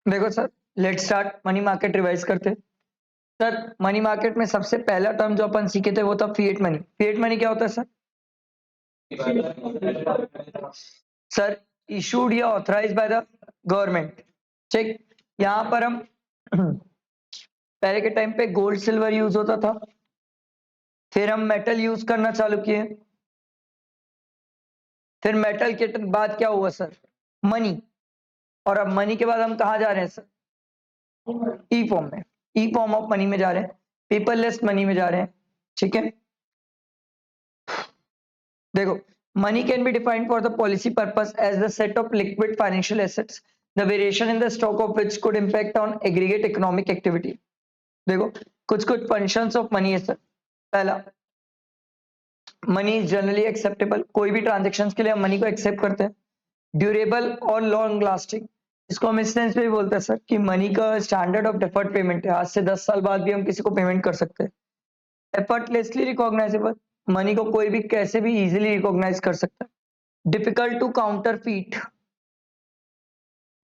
देखो sir, let's start money market revise करते हैं। सर, मनी मार्केट में सबसे पहला टर्म जो अपन सीखे थे वो था फिएट मनी। फिएट मनी क्या होता है सर? सर, इशूड या ऑथराइज बाय द गवर्नमेंट। ठीक, यहाँ पर हम पहले के टाइम पे गोल्ड सिल्वर यूज होता था, फिर हम मेटल यूज करना चालू किए, फिर मेटल के बाद क्या हुआ सर? मनी। और अब मनी के बाद हम कहा जा रहे हैं सर? ई फॉर्म में, ई फॉर्म ऑफ मनी में जा रहे हैं, पेपरलेस मनी में जा रहे हैं। ठीक है, देखो, money can be defined for the policy purpose as the set of liquid financial assets, the variation in the stock of which could impact on aggregate economic activity. देखो, कुछ कुछ functions of money है sir. पहला, money is generally acceptable, कोई भी transaction के लिए हम मनी को एक्सेप्ट करते हैं। ड्यूरेबल और लॉन्ग लास्टिंग, इसको हम इस सेंस में भी बोलते हैं सर कि मनी का स्टैंडर्ड ऑफ डिफर्ड पेमेंट है, आज से 10 साल बाद भी हम किसी को पेमेंट कर सकते हैं। एफर्टलेसली रिकॉग्नाइजेबल, मनी को कोई भी कैसे भी इजीली रिकॉग्नाइज कर सकता है। डिफिकल्ट टू काउंटरफीट,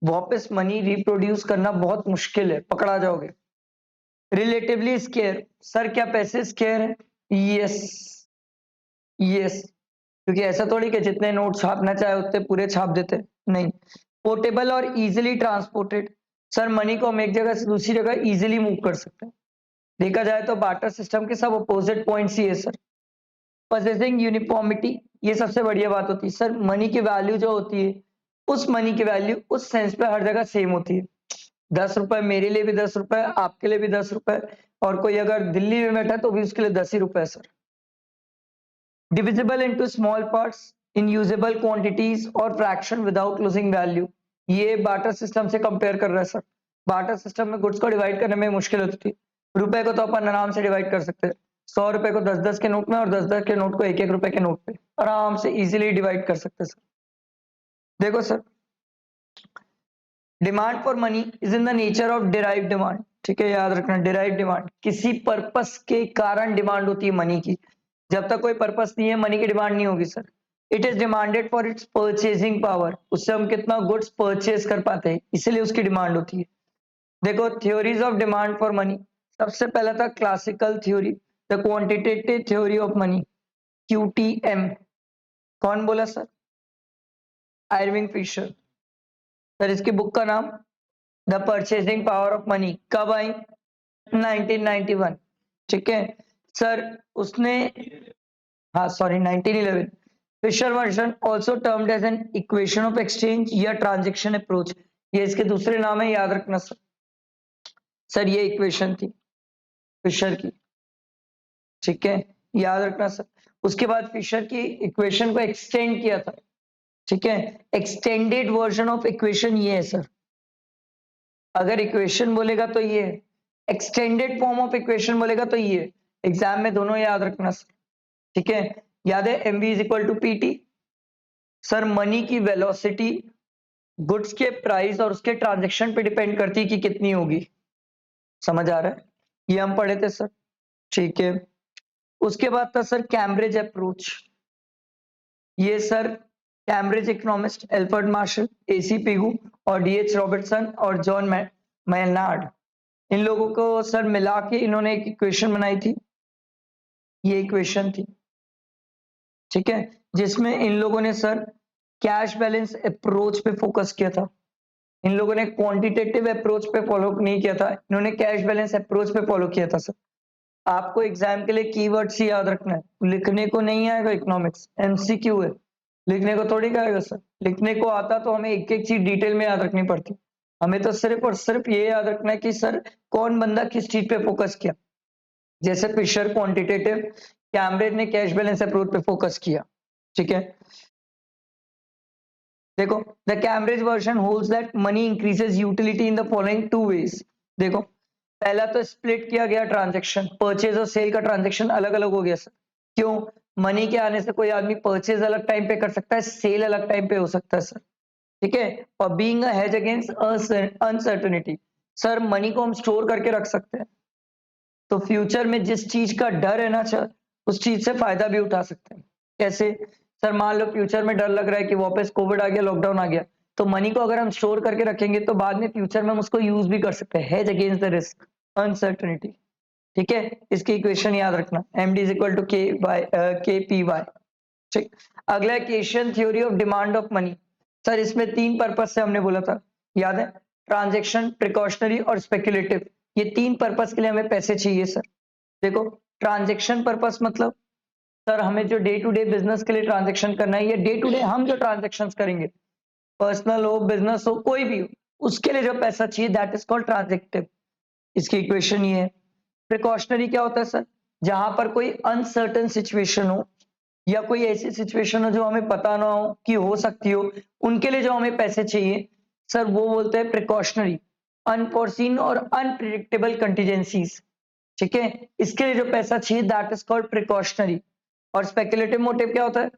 वापस मनी रिप्रोड्यूस करना बहुत मुश्किल है, पकड़ा जाओगे। रिलेटिवली स्केयर, सर क्या पैसे स्केयर है? यस, यस, क्योंकि ऐसा थोड़ी कि जितने नोट छापना चाहे उतने पूरे छाप देते, नहीं। पोर्टेबल और इजीली ट्रांसपोर्टेड, सर मनी को हम एक जगह से दूसरी जगह इजीली मूव कर सकते हैं। देखा जाए तो बार्टर सिस्टम के सब अपोजिट पॉइंट्स ही है सर। पजेसिंग यूनिफॉर्मिटी, ये सबसे बढ़िया बात होती है सर, मनी की वैल्यू जो होती है, उस मनी की वैल्यू उस सेंस पे हर जगह सेम होती है। 10 रुपए मेरे लिए भी 10 रुपए, आपके लिए भी 10 रुपए, और कोई अगर दिल्ली में बैठा तो भी उसके लिए 10 ही रुपए sir. Divisible into small parts in usable quantities और फ्रैक्शन विदाउट लूजिंग वैल्यू, ये बार्टर सिस्टम से कंपेयर कर रहा है सर। बार्टर सिस्टम में गुड्स को डिवाइड करने में मुश्किल होती थी, रुपए को तो अपन आराम से डिवाइड कर सकते हैं, 100 रुपए को 10-10 के नोट में और 10-10 के नोट को 1-1 रुपए के नोट पे आराम से इजीली डिवाइड कर सकते हैं सर। देखो sir, demand for money is in the nature of derive demand. ठीक है, याद रखना, डिराइव डिमांड किसी पर्पस के कारण डिमांड होती है मनी की। जब तक कोई पर्पस नहीं है मनी की डिमांड नहीं होगी sir. It is demanded for its purchasing power, उससे हम कितना गुड्स परचेज कर पाते हैं, इसलिए उसकी डिमांड होती है। देखो, theories of demand for money, सबसे पहला था classical theory, the quantitative theory of money, QTM. कौन बोला सर? Irving Fisher sir. इसकी बुक का नाम the purchasing power of money, कब आई? 1991। ठीक है सर, उसने, हाँ sorry 1911। Fisher version also termed as an equation of exchange या ट्रांजेक्शन अप्रोच, ये इसके दूसरे नाम है, याद रखना सर। सर ये इक्वेशन थी फिशर की, ठीक है, याद रखना सर। उसके बाद फिशर की इक्वेशन को एक्सटेंड किया था, ठीक है। एक्सटेंडेड वर्जन ऑफ इक्वेशन ये है सर, अगर इक्वेशन बोलेगा तो ये, एक्सटेंडेड फॉर्म ऑफ इक्वेशन बोलेगा तो ये। एग्जाम में दोनों याद रखना सर, ठीक है। याद है mv is equal to pt। Sir money की वेलोसिटी गुड्स के प्राइस और उसके ट्रांजैक्शन पे डिपेंड करती है कि कितनी होगी, समझ आ रहा है? ये हम पढ़े थे सर, ठीक है। उसके बाद था सर कैम्ब्रिज अप्रोच, ये sir Cambridge economist Alfred Marshall, AC Pigou और डीएच रॉबर्टसन और जॉन मैनार्ड, इन लोगों को सर मिला के इन्होंने एक इक्वेशन बनाई थी, ये इक्वेशन थी, ठीक है, जिसमें इन लोगों ने सर कैश बैलेंस अप्रोच पे फोकस किया था। इन लोगों ने क्वांटिटेटिव अप्रोच पे फॉलो नहीं किया था, इन्होंने कैश बैलेंस अप्रोच पे फॉलो किया था सर। आपको एग्जाम के लिए कीवर्ड्स ही याद रखना है, लिखने को नहीं आएगा, इकोनॉमिक्स एमसीक्यू है, लिखने को थोड़ी आएगा सर। लिखने को आता तो हमें एक एक चीज डिटेल में याद रखनी पड़ती, हमें तो सिर्फ और सिर्फ ये याद रखना है कि सर कौन बंदा किस चीज पे फोकस किया। जैसे फिशर क्वांटिटेटिव, कैम्ब्रिज ने कैश बैलेंस अप्रोच पे फोकस किया, ठीक है। देखो, the Cambridge version holds that money increases utility in the following two ways. देखो, पहला तो स्प्लिट किया गया ट्रांजैक्शन, परचेज और सेल का ट्रांजैक्शन अलग अलग हो गया सर। क्यों? मनी के आने से कोई आदमी परचेज अलग टाइम पे कर सकता है, सेल अलग टाइम पे हो सकता है सर, ठीक है। और being a hedge against uncertainty, sir money को हम स्टोर करके रख सकते हैं, तो फ्यूचर में जिस चीज का डर है ना सर, उस चीज से फायदा भी उठा सकते हैं। कैसे? सर मान लो फ्यूचर में डर लग रहा है कि वापस कोविड आ गया, लॉकडाउन आ गया, तो मनी को अगर हम स्टोर करके रखेंगे तो बाद में फ्यूचर में हम उसको यूज भी कर सकते हैं, hedge against the risk uncertainty. ठीक है, इसकी इक्वेशन याद रखना, M D is equal to K P Y. ठीक, अगला question, theory of demand of money. Sir इसमें 3 पर्पस से हमने बोला था, याद है, ट्रांजेक्शन, प्रिकॉशनरी और स्पेक्युलेटिव। ये 3 पर्पस के लिए हमें पैसे चाहिए सर। देखो, ट्रांजेक्शन पर्पस मतलब सर हमें जो डे टू डे बिजनेस के लिए ट्रांजेक्शन करना है, या डे टू डे हम जो ट्रांजेक्शन करेंगे, पर्सनल हो, बिजनेस हो, कोई भी हो, उसके लिए जो पैसा चाहिए, दैट इज कॉल्ड ट्रांजेक्टिव। इसकी इक्वेशन ये है। प्रिकॉशनरी क्या होता है सर, जहां पर कोई अनसर्टन सिचुएशन हो या कोई ऐसी सिचुएशन हो जो हमें पता ना हो कि हो सकती हो, उनके लिए जो हमें पैसे चाहिए सर, वो बोलते हैं प्रिकॉशनरी। अनफोर्सीन और अनप्रिडिक्टेबल कंटीजेंसीज, ठीक है, इसके लिए जो पैसा चाहिए दैट इज कॉल्ड प्रिकॉशनरी। और स्पेकुलेटिव मोटिव क्या होता है,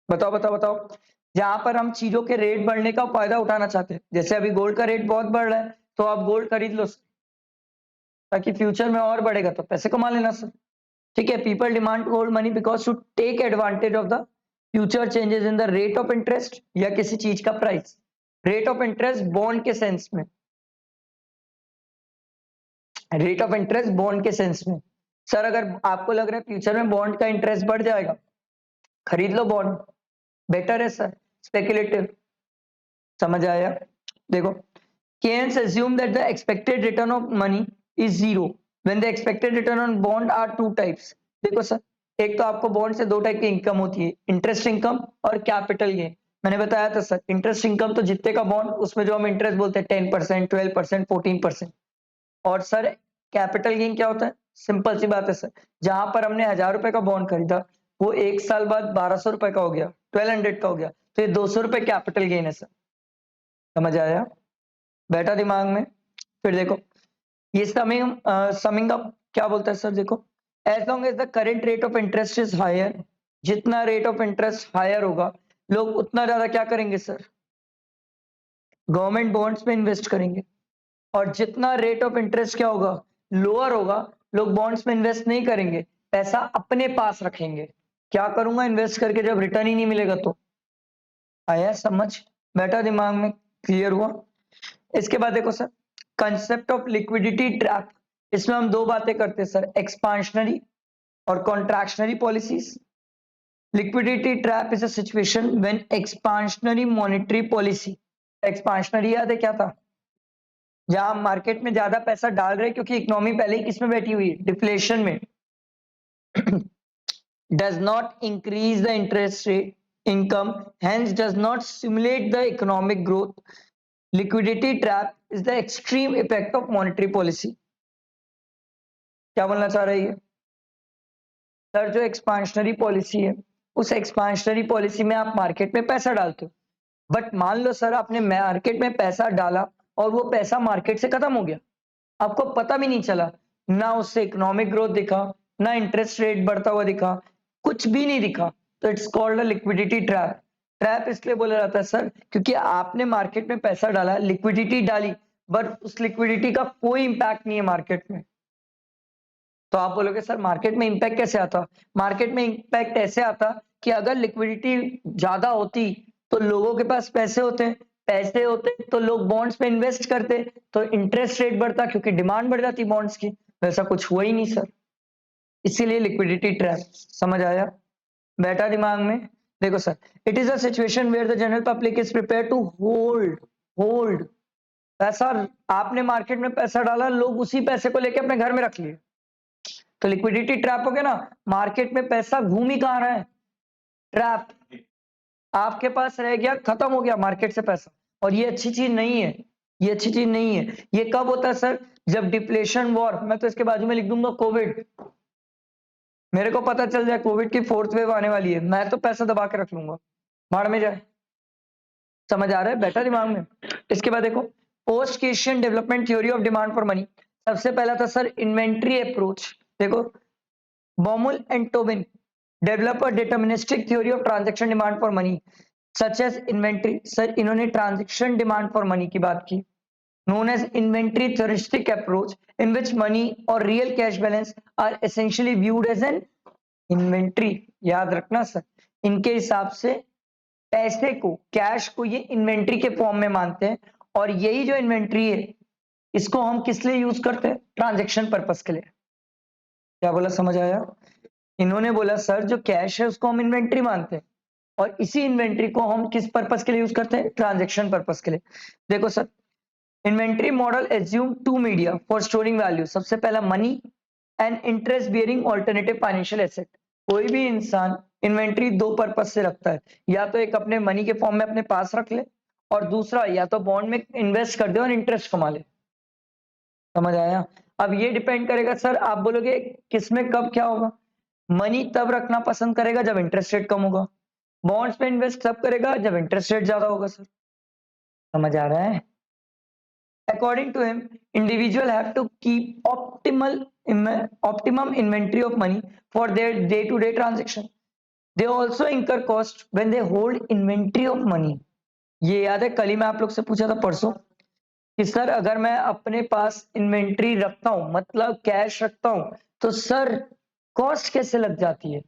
बताओ बताओ बताओ। जहां पर हम चीजों के रेट बढ़ने का फायदा उठाना चाहते हैं, जैसे अभी गोल्ड का रेट बहुत बढ़ रहा है, तो आप गोल्ड खरीद लो ताकि फ्यूचर में और बढ़ेगा तो पैसे कमा लेना सर। ठीक है, people demand to hold money because to take advantage of the future changes in the rate of interest या किसी चीज का price. Rate of interest bond के सेंस में, रेट ऑफ इंटरेस्ट बॉन्ड के सेंस में। सर अगर आपको लग रहा है फ्यूचर में बॉन्ड का इंटरेस्ट बढ़ जाएगा, खरीद लो बॉन्ड, बेटर है सर। स्पेकुलेटिव, समझ आया? देखो, Keynes assume that the expected return of money is zero when the expected return on bond are two types। देखो सर, एक तो आपको बॉन्ड से 2 टाइप की इनकम होती है, इंटरेस्ट इनकम और कैपिटल गेन। मैंने बताया था सर, इंटरेस्ट इनकम तो जितने का बॉन्ड, उसमें जो हम इंटरेस्ट बोलते हैं 10%, 12%, 14%। और सर कैपिटल गेन क्या होता है, सिंपल सी बात है सर, जहां पर हमने 1000 रुपए का बॉन्ड खरीदा, वो 1 साल बाद 1200 रुपए का हो गया, 1200 का हो गया, तो ये 200 रुपए कैपिटल गेन है सर। समझ आया? बैठा दिमाग में? फिर देखो, ये समिंग अप क्या बोलता है सर, देखो, as long as the current rate of interest is higher, जितना रेट ऑफ इंटरेस्ट हायर होगा, लोग उतना ज्यादा क्या करेंगे सर, गवर्नमेंट बॉन्ड्स में इन्वेस्ट करेंगे। और जितना रेट ऑफ इंटरेस्ट क्या होगा, लोअर होगा, लोग बॉन्ड्स में इन्वेस्ट नहीं करेंगे, पैसा अपने पास रखेंगे। क्या करूंगा इन्वेस्ट करके जब रिटर्न ही नहीं मिलेगा तो? आया समझ? बैठा दिमाग में? क्लियर हुआ? इसके बाद देखो sir, concept of liquidity trap. इसमें हम 2 बातें करते हैं सर, एक्सपांशनरी और contractionary policies. Liquidity trap is a situation when expansionary monetary policy, expansionary याद है क्या था, जहां मार्केट में ज्यादा पैसा डाल रहे क्योंकि इकोनॉमी पहले ही किसमें बैठी हुई है, डिफ्लेशन में, does not increase the interest rate income, hence does not stimulate the economic growth। Liquidity trap is the extreme effect of monetary policy। क्या बोलना चाह रही है सर, जो एक्सपांशनरी पॉलिसी है, उस एक्सपांशनरी पॉलिसी में आप मार्केट में पैसा डालते हो, बट मान लो सर आपने मार्केट में पैसा डाला और वो पैसा मार्केट से खत्म हो गया, आपको पता भी नहीं चला, ना उससे इकोनॉमिक ग्रोथ दिखा, ना इंटरेस्ट रेट बढ़ता हुआ दिखा, कुछ भी नहीं दिखा, तो it's called a liquidity trap. Trap इसलिए बोला जाता है सर क्योंकि आपने मार्केट में पैसा डाला, लिक्विडिटी डाली, बट उस लिक्विडिटी का कोई इंपैक्ट नहीं है मार्केट में। तो आप बोलोगे सर मार्केट में इंपैक्ट कैसे आता? मार्केट में इंपैक्ट ऐसे आता कि अगर लिक्विडिटी ज्यादा होती तो लोगों के पास पैसे होते, पैसे होते तो लोग बॉन्ड्स में इन्वेस्ट करते, तो इंटरेस्ट रेट बढ़ता क्योंकि डिमांड बढ़ जाती बॉन्ड्स की। वैसा कुछ हुआ ही नहीं सर, इसीलिए लिक्विडिटी ट्रैप। समझ आया? बैठा दिमाग में? देखो sir, it is a situation where the general public is prepare to hold hold पैसा। आपने मार्केट में पैसा डाला, लोग उसी पैसे को लेके अपने घर में रख लिए, तो लिक्विडिटी ट्रैप हो गया ना, मार्केट में पैसा घूम ही कहां रहा है, ट्रैप। आपके पास रह गया, खत्म हो गया मार्केट से पैसा, और ये अच्छी चीज नहीं है, ये अच्छी चीज नहीं है। ये कब होता है सर? जब डिप्लेशन वॉर, मैं तो इसके बाजू में लिख दूंगा कोविड, मेरे को पता चल जाए कोविड की 4th वेव आने वाली है, मैं तो पैसा दबा के रख लूंगा, भाड़ में जाए। समझ आ रहा है? बैठा दिमाग में? इसके बाद देखो, post Keynesian development theory of demand for money. सबसे पहला था सर इन्वेंट्री अप्रोच। देखो, Baumol and Tobin develop a deterministic theory of transaction demand for money such as inventory. Sir इन्होंने ट्रांजैक्शन डिमांड फॉर मनी की बात की, known as inventory heuristic approach in which money or real cash balance are essentially viewed as an inventory। याद रखना sir, इनके हिसाब से पैसे को, कैश को ये इन्वेंट्री के फॉर्म में मानते हैं, और यही जो इन्वेंट्री है इसको हम किस लिए यूज करते हैं? ट्रांजैक्शन पर्पस के लिए। क्या बोला, समझ आया? इन्होंने बोला सर जो कैश है उसको हम इन्वेंट्री मानते हैं, और इसी इन्वेंट्री को हम किस पर्पस के लिए यूज करते हैं? ट्रांजैक्शन पर्पस के लिए। देखो sir, inventory model assume to media for storing value. सबसे पहला money and interest bearing alternative financial asset. कोई भी इंसान इन्वेंट्री दो पर्पस से रखता है, या तो एक अपने मनी के फॉर्म में अपने पास रख ले, और दूसरा या तो बॉन्ड में इन्वेस्ट कर दे और इंटरेस्ट कमा ले। समझ आया? अब ये डिपेंड करेगा सर, आप बोलोगे किसमें कब क्या होगा। मनी तब रखना पसंद करेगा जब इंटरेस्ट रेट कम होगा, बॉन्ड्स पे इन्वेस्ट तब करेगा जब इंटरेस्ट रेट ज्यादा होगा। सर समझ आ रहा है? According to him, individual have to keep optimum inventory of money for their day-to-day transaction. They also incur cost when they hold inventory of money. ये याद है, कल ही मैं आप लोग से पूछा था परसों कि सर अगर मैं अपने पास इन्वेंट्री रखता हूं, मतलब कैश रखता हूं, तो सर कॉस्ट कैसे लग जाती है?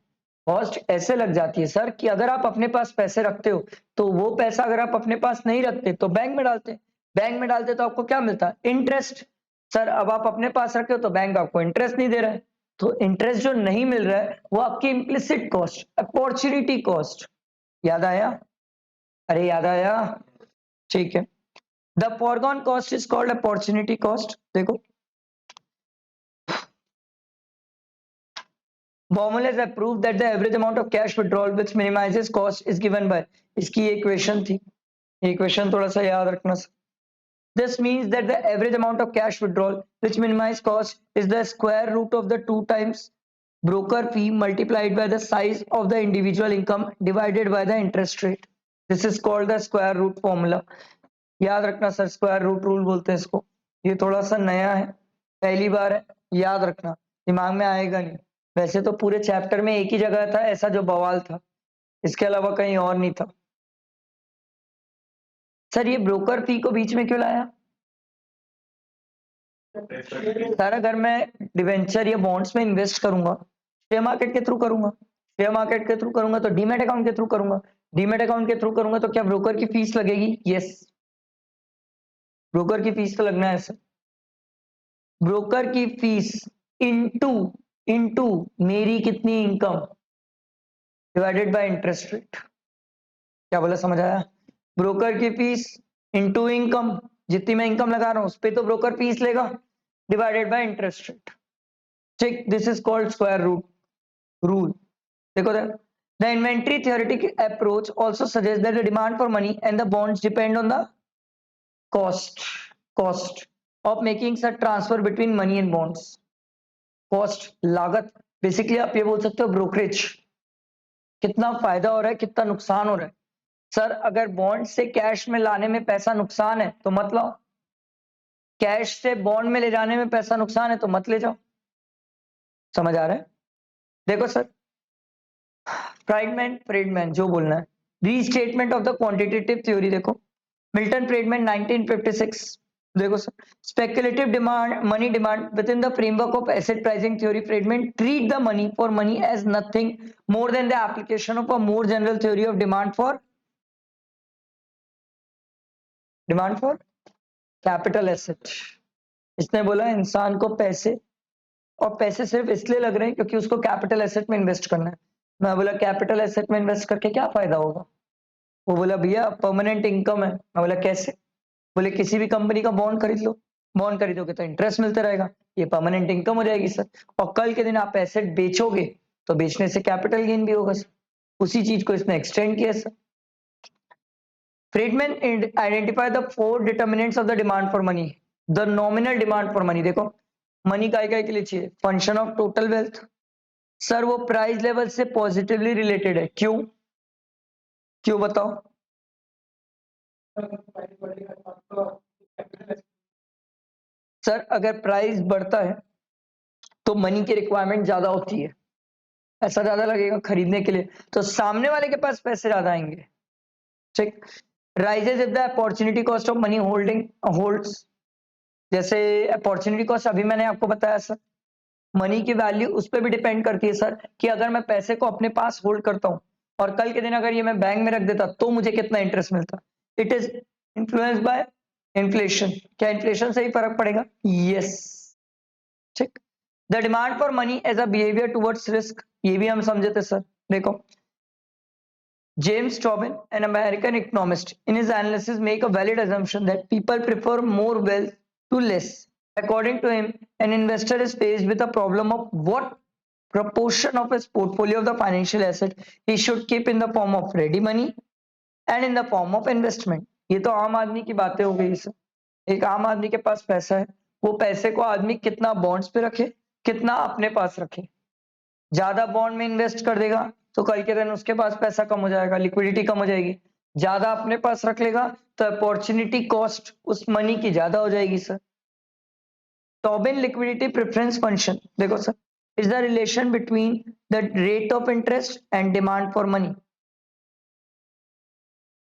कॉस्ट ऐसे लग जाती है सर कि अगर आप अपने पास पैसे रखते हो तो वो पैसा अगर आप अपने पास नहीं रखते तो बैंक में डालते, बैंक में डालते तो आपको क्या मिलता है? इंटरेस्ट। सर अब आप अपने पास रखे हो तो बैंक आपको इंटरेस्ट नहीं दे रहा है, तो इंटरेस्ट जो नहीं मिल रहा है वो आपकी इम्प्लिसिट कॉस्ट, अपॉर्चुनिटी कॉस्ट। याद आया? अरे याद आया? ठीक है। The foregone cost is called opportunity cost. देखो, Formulas have proved that the average amount of cash withdrawal which minimizes cost is given by, इसकी इक्वेशन थी, इक्वेशन थोड़ा सा याद रखना। This means that the average amount of cash withdrawal which minimize cost is the square root of the 2 times broker fee multiplied by the size of the individual income divided by the interest rate. This is called the square root formula. याद रखना sir, square root rule बोलते हैं इसको। ये थोड़ा सा नया है, पहली बार है, याद रखना, दिमाग में आएगा नहीं। वैसे तो पूरे चैप्टर में एक ही जगह था ऐसा जो बवाल था, इसके अलावा कहीं और नहीं था। सर ये ब्रोकर फी को बीच में क्यों लाया? सर अगर मैं डिवेंचर या बॉन्ड्स में इन्वेस्ट करूंगा, शेयर मार्केट के थ्रू करूंगा, शेयर मार्केट के थ्रू करूंगा तो डीमैट अकाउंट के थ्रू करूंगा, डीमैट अकाउंट के थ्रू करूंगा तो क्या ब्रोकर की फीस लगेगी? यस, ब्रोकर की फीस तो लगना है सर। ब्रोकर की फीस इनटू इनटू मेरी कितनी income divided by interest rate. क्या बोला, समझ आया? ब्रोकर की फीस इनटू इनकम, जितनी मैं इनकम लगा रहा हूं उस पे तो ब्रोकर फीस लेगा, डिवाइडेड बाय इंटरेस्ट रेट। ठीक, this is called square root rule. देखो the inventory theoretic approach also suggests that the demand for money and the bonds depend on the cost of making such transfer between money and bonds. Cost, लागत, basically आप ये बोल सकते हो brokerage, कितना फायदा हो रहा है कितना नुकसान हो रहा है। सर अगर बॉन्ड से कैश में लाने में पैसा नुकसान है तो मत लाओ, कैश से बॉन्ड में ले जाने में पैसा नुकसान है तो मत ले जाओ। समझ आ रहा है? देखो सर, फ्राइडमैन जो बोलना है, restatement of the quantitative theory. देखो मिल्टन फ्रीडमैन 1956। देखो sir, speculative demand, money demand within the framework of asset pricing theory, Friedman treat the money for money as nothing more than the application of a more general theory of demand for capital asset। इसने बोला इंसान को पैसे, और पैसे सिर्फ इसलिए लग रहे हैं क्योंकि उसको कैपिटल एसेट में इन्वेस्ट करना है। मैं बोला कैपिटल एसेट में इन्वेस्ट करके क्या फायदा होगा? वो बोला भैया परमानेंट इनकम है। मैं बोला कैसे? बोले किसी भी कंपनी का बॉन्ड खरीद लो, बॉन्ड खरीदोगे तो इंटरेस्ट मिलता रहेगा, ये परमानेंट इनकम हो जाएगी सर, और कल के दिन आप एसेट बेचोगे तो बेचने से कैपिटल गेन भी होगा सर। उसी चीज को इसने एक्सटेंड किया sir. Friedman identify the 4 determinants of the demand for money. The nominal demand for money, देखो मनी काय के लिए चाहिए? Function of total wealth. Sir वो प्राइस लेवल से पॉजिटिवली रिलेटेड है, क्यों? क्यों बताओ? सर अगर प्राइस बढ़ता है तो मनी की रिक्वायरमेंट ज्यादा होती है, ऐसा ज्यादा लगेगा खरीदने के लिए, तो सामने वाले के पास पैसे ज्यादा आएंगे। ठीक, rises if the opportunity cost of money holds. जैसे अपॉर्चुनिटी कॉस्ट अभी मैंने आपको बताया सर, मनी की वैल्यू उस पर भी डिपेंड करती है सर कि अगर मैं पैसे को अपने पास होल्ड करता हूं और कल के दिन अगर ये मैं बैंक में रख देता तो मुझे कितना इंटरेस्ट मिलता। It is influenced by inflation. क्या इन्फ्लेशन से ही फर्क पड़ेगा? यस, ठीक। The demand for money as a behaviour towards risk, ये भी हम समझे थे सर। देखो, James Tobin, an American economist, in his analysis make a valid assumption that people prefer more wealth to less. According to him, an investor is faced with a problem of what proportion of his portfolio of the financial asset he should keep in the form of ready money and in the form of investment. ये तो आम आदमी की बातें हो गई sir. एक आम आदमी के पास पैसा है, वो पैसे को आदमी कितना बॉन्ड्स पे रखे, कितना अपने पास रखे। ज्यादा बॉन्ड में इन्वेस्ट कर देगा तो कल के दिन उसके पास पैसा कम हो जाएगा, लिक्विडिटी कम हो जाएगी। ज्यादा अपने पास रख लेगा तो अपॉर्चुनिटी कॉस्ट उस मनी की ज्यादा हो जाएगी sir. Tobin liquidity preference function देखो sir, is the relation between the rate of interest and demand for money.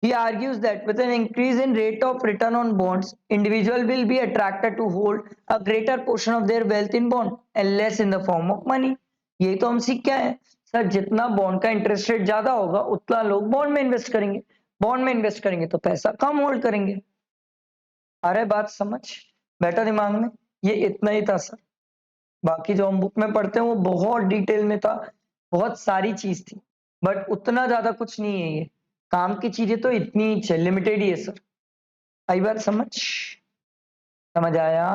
He argues that with an increase in rate of return on bonds, individual will be attracted to hold a greater portion of their wealth in bond and less in the form of money. यही तो हम सीख के आए sir, जितना bond का interest rate ज्यादा होगा उतना लोग बॉन्ड में इन्वेस्ट करेंगे, बॉन्ड में इन्वेस्ट करेंगे तो पैसा कम होल्ड करेंगे। अरे बात समझ बैठा दिमाग में? ये इतना ही था सर, बाकी जो हम बुक में पढ़ते हैं वो बहुत डिटेल में था, बहुत सारी चीज थी, बट उतना ज्यादा कुछ नहीं है। ये काम की चीजें तो इतनी लिमिटेड ही है सर। आई बात समझ आया?